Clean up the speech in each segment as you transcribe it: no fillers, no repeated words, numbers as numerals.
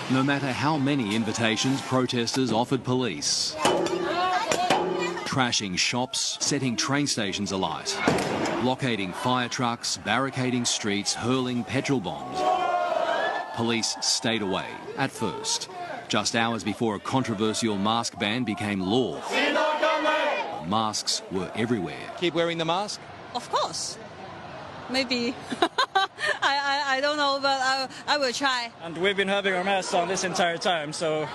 No matter how many invitations protesters offered police. Trashing shops, setting train stations alight, blockading fire trucks, barricading streets, hurling petrol bombs. Police stayed away at first, just hours before a controversial mask ban became law. Masks were everywhere. Keep wearing the mask? Of course. Maybe. I don't know, but I will try. And we've been having our masks on this entire time, so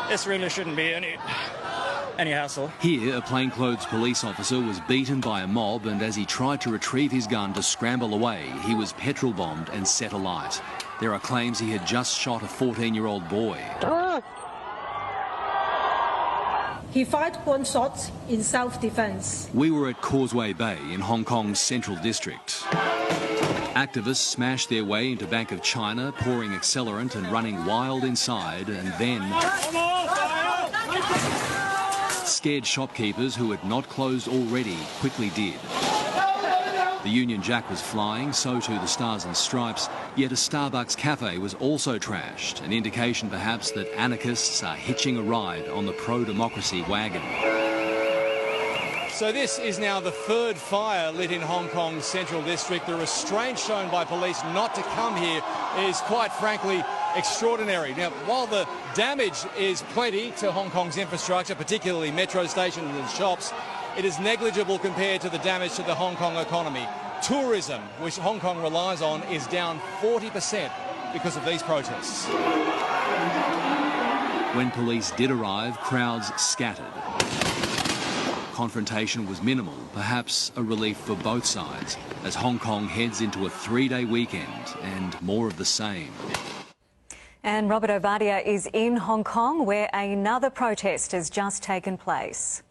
this really shouldn't be any hassle. Here, a plainclothes police officer was beaten by a mob, and as he tried to retrieve his gun to scramble away, he was petrol bombed and set alight. There are claims he had just shot a 14-year-old boy. He fired one shot in self-defense. We were at Causeway Bay in Hong Kong's Central District. Activists smashed their way into Bank of China, pouring accelerant and running wild inside, and then scared shopkeepers who had not closed already quickly did. The Union Jack was flying, so too the Stars and Stripes, yet a Starbucks cafe was also trashed, an indication perhaps that anarchists are hitching a ride on the pro-democracy wagon. So this is now the third fire lit in Hong Kong's Central District. The restraint shown by police not to come here is quite frankly extraordinary. Now, while the damage is plenty to Hong Kong's infrastructure, particularly metro stations and shops, it is negligible compared to the damage to the Hong Kong economy. Tourism, which Hong Kong relies on, is down 40% because of these protests. When police did arrive, crowds scattered. Confrontation was minimal, perhaps a relief for both sides, as Hong Kong heads into a 3-day weekend and more of the same. And Robert Ovadia is in Hong Kong, where another protest has just taken place.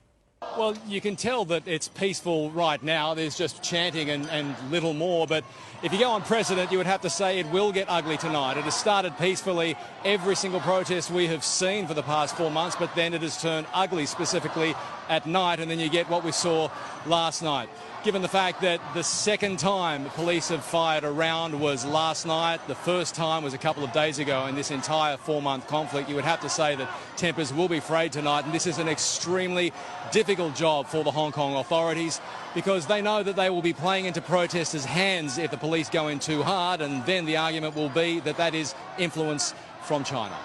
Well, you can tell that it's peaceful right now. There's just chanting and little more. But if you go unprecedented, you would have to say it will get ugly tonight. It has started peacefully, every single protest we have seen for the past 4 months, but then it has turned ugly, specifically at night, and then you get what we saw last night. Given the fact that the second time police have fired a round was last night, the first time was a couple of days ago in this entire 4-month conflict, you would have to say that tempers will be frayed tonight, and this is an extremely difficult job for the Hong Kong authorities because they know that they will be playing into protesters' hands if the police go in too hard, and then the argument will be that that is influence from China.